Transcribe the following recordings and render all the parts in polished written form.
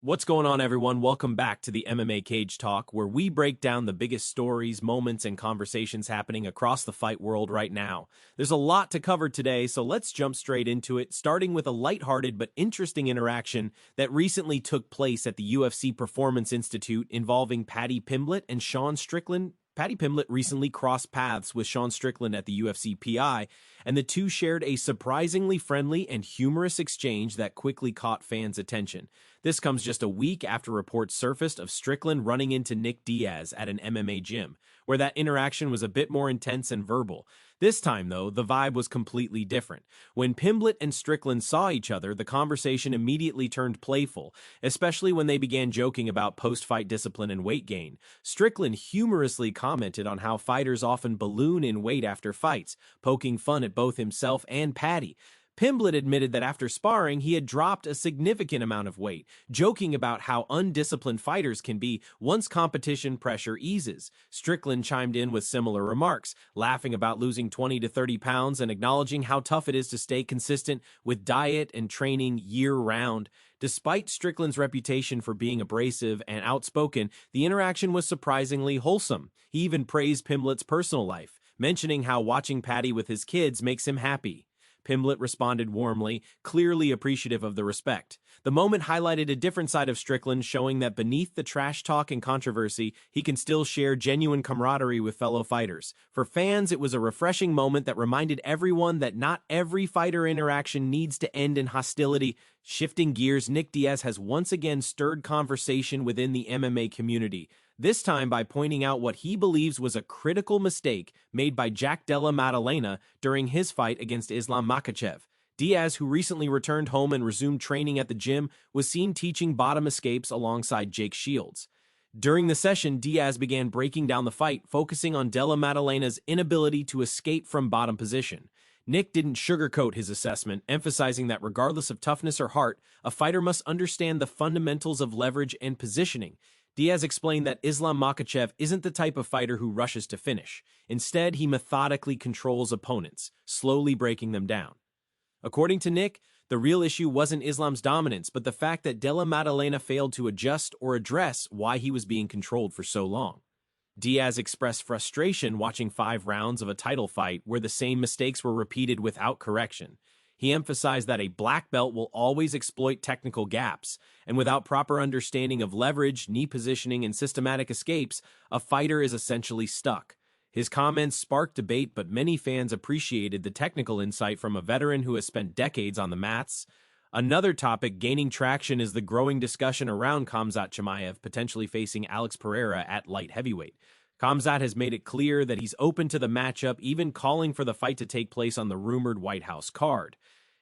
What's going on, everyone? Welcome back to the MMA Cage Talk, where we break down the biggest stories, moments, and conversations happening across the fight world right now. There's a lot to cover today, so let's jump straight into it, starting with a lighthearted but interesting interaction that recently took place at the UFC Performance Institute involving Paddy Pimblett and Sean Strickland. Paddy Pimblett recently crossed paths with Sean Strickland at the UFC PI, and the two shared a surprisingly friendly and humorous exchange that quickly caught fans' attention. This comes just a week after reports surfaced of Strickland running into Nick Diaz at an MMA gym, where that interaction was a bit more intense and verbal. This time, though, the vibe was completely different. When Pimblett and Strickland saw each other, the conversation immediately turned playful, especially when they began joking about post-fight discipline and weight gain. Strickland humorously commented on how fighters often balloon in weight after fights, poking fun at both himself and Paddy. Pimblett admitted that after sparring, he had dropped a significant amount of weight, joking about how undisciplined fighters can be once competition pressure eases. Strickland chimed in with similar remarks, laughing about losing 20 to 30 pounds and acknowledging how tough it is to stay consistent with diet and training year-round. Despite Strickland's reputation for being abrasive and outspoken, the interaction was surprisingly wholesome. He even praised Pimblett's personal life, mentioning how watching Paddy with his kids makes him happy. Pimblett responded warmly, clearly appreciative of the respect. The moment highlighted a different side of Strickland, showing that beneath the trash talk and controversy, he can still share genuine camaraderie with fellow fighters. For fans, it was a refreshing moment that reminded everyone that not every fighter interaction needs to end in hostility. Shifting gears, Nick Diaz has once again stirred conversation within the MMA community, this time by pointing out what he believes was a critical mistake made by Jack Della Maddalena during his fight against Islam Makhachev. Diaz, who recently returned home and resumed training at the gym, was seen teaching bottom escapes alongside Jake Shields. During the session, Diaz began breaking down the fight, focusing on Della Maddalena's inability to escape from bottom position. Nick didn't sugarcoat his assessment, emphasizing that regardless of toughness or heart, a fighter must understand the fundamentals of leverage and positioning. Diaz explained that Islam Makhachev isn't the type of fighter who rushes to finish. Instead, he methodically controls opponents, slowly breaking them down. According to Nick, the real issue wasn't Islam's dominance, but the fact that Della Maddalena failed to adjust or address why he was being controlled for so long. Diaz expressed frustration watching 5 rounds of a title fight where the same mistakes were repeated without correction. He emphasized that a black belt will always exploit technical gaps, and without proper understanding of leverage, knee positioning, and systematic escapes, a fighter is essentially stuck. His comments sparked debate, but many fans appreciated the technical insight from a veteran who has spent decades on the mats. Another topic gaining traction is the growing discussion around Khamzat Chimaev potentially facing Alex Pereira at light heavyweight. Khamzat has made it clear that he's open to the matchup, even calling for the fight to take place on the rumored White House card.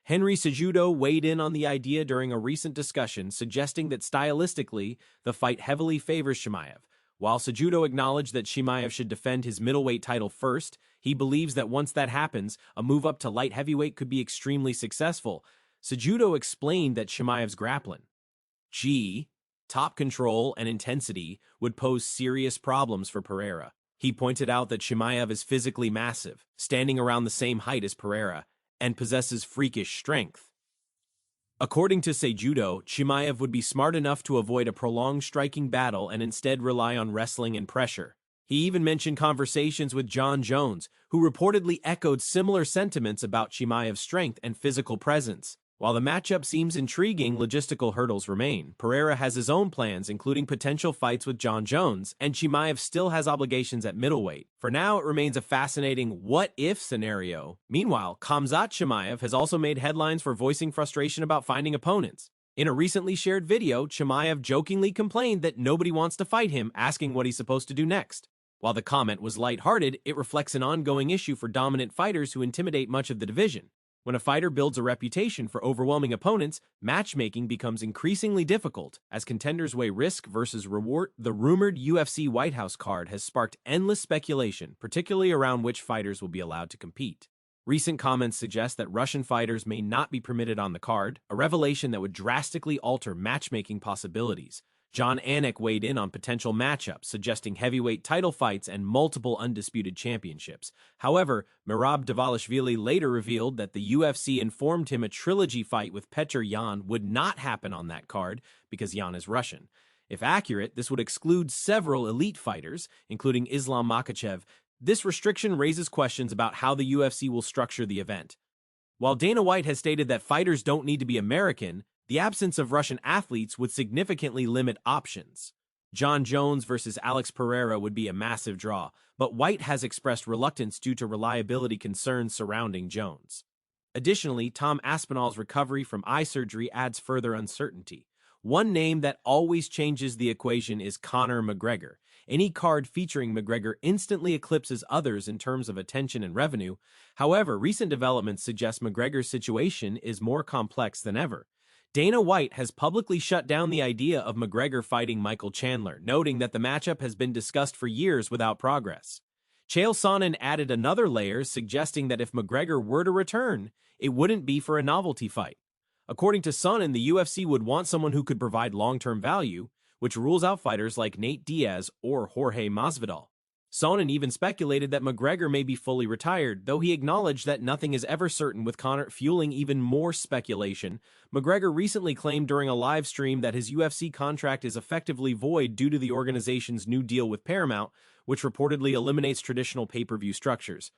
Henry Cejudo weighed in on the idea during a recent discussion, suggesting that stylistically, the fight heavily favors Chimaev. While Cejudo acknowledged that Chimaev should defend his middleweight title first, he believes that once that happens, a move up to light heavyweight could be extremely successful. Cejudo explained that Chimaev's grappling, top control and intensity would pose serious problems for Pereira. He pointed out that Chimaev is physically massive, standing around the same height as Pereira, and possesses freakish strength. According to Cejudo, Chimaev would be smart enough to avoid a prolonged striking battle and instead rely on wrestling and pressure. He even mentioned conversations with John Jones, who reportedly echoed similar sentiments about Chimaev's strength and physical presence. While the matchup seems intriguing, logistical hurdles remain. Pereira has his own plans, including potential fights with John Jones, and Chimaev still has obligations at middleweight. For now, it remains a fascinating what-if scenario. Meanwhile, Khamzat Chimaev has also made headlines for voicing frustration about finding opponents. In a recently shared video, Chimaev jokingly complained that nobody wants to fight him, asking what he's supposed to do next. While the comment was lighthearted, it reflects an ongoing issue for dominant fighters who intimidate much of the division. When a fighter builds a reputation for overwhelming opponents, matchmaking becomes increasingly difficult as contenders weigh risk versus reward. The rumored UFC White House card has sparked endless speculation, particularly around which fighters will be allowed to compete. Recent comments suggest that Russian fighters may not be permitted on the card, a revelation that would drastically alter matchmaking possibilities. John Anik weighed in on potential matchups, suggesting heavyweight title fights and multiple undisputed championships. However, Merab Dvalishvili later revealed that the UFC informed him a trilogy fight with Petr Yan would not happen on that card because Yan is Russian. If accurate, this would exclude several elite fighters, including Islam Makhachev. This restriction raises questions about how the UFC will structure the event. While Dana White has stated that fighters don't need to be American, the absence of Russian athletes would significantly limit options. John Jones versus Alex Pereira would be a massive draw, but White has expressed reluctance due to reliability concerns surrounding Jones. Additionally, Tom Aspinall's recovery from eye surgery adds further uncertainty. One name that always changes the equation is Conor McGregor. Any card featuring McGregor instantly eclipses others in terms of attention and revenue. However, recent developments suggest McGregor's situation is more complex than ever. Dana White has publicly shut down the idea of McGregor fighting Michael Chandler, noting that the matchup has been discussed for years without progress. Chael Sonnen added another layer, suggesting that if McGregor were to return, it wouldn't be for a novelty fight. According to Sonnen, the UFC would want someone who could provide long-term value, which rules out fighters like Nate Diaz or Jorge Masvidal. Sonnen even speculated that McGregor may be fully retired, though he acknowledged that nothing is ever certain, with Conor fueling even more speculation. McGregor recently claimed during a live stream that his UFC contract is effectively void due to the organization's new deal with Paramount, which reportedly eliminates traditional pay-per-view structures.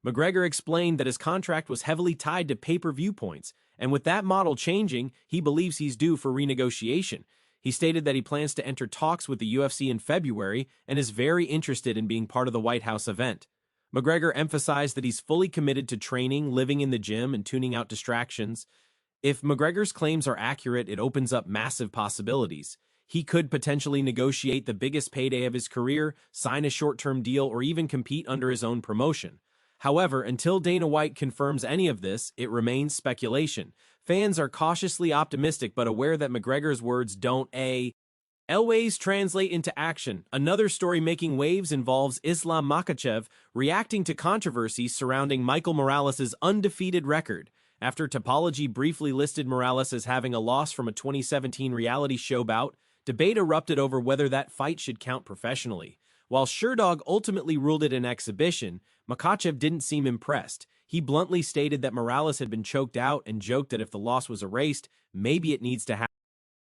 McGregor explained that his contract was heavily tied to pay-per-view points, and with that model changing, he believes he's due for renegotiation. He stated that he plans to enter talks with the UFC in February and is very interested in being part of the White House event. McGregor emphasized that he's fully committed to training, living in the gym, and tuning out distractions. If McGregor's claims are accurate, it opens up massive possibilities. He could potentially negotiate the biggest payday of his career, sign a short-term deal, or even compete under his own promotion. However, until Dana White confirms any of this, it remains speculation. Fans are cautiously optimistic but aware that McGregor's words don't always translate into action. Another story making waves involves Islam Makhachev reacting to controversies surrounding Michael Morales' undefeated record. After Topology briefly listed Morales as having a loss from a 2017 reality show bout, debate erupted over whether that fight should count professionally. While Sherdog ultimately ruled it an exhibition, Makhachev didn't seem impressed. He bluntly stated that Morales had been choked out and joked that if the loss was erased, maybe it needs to happen.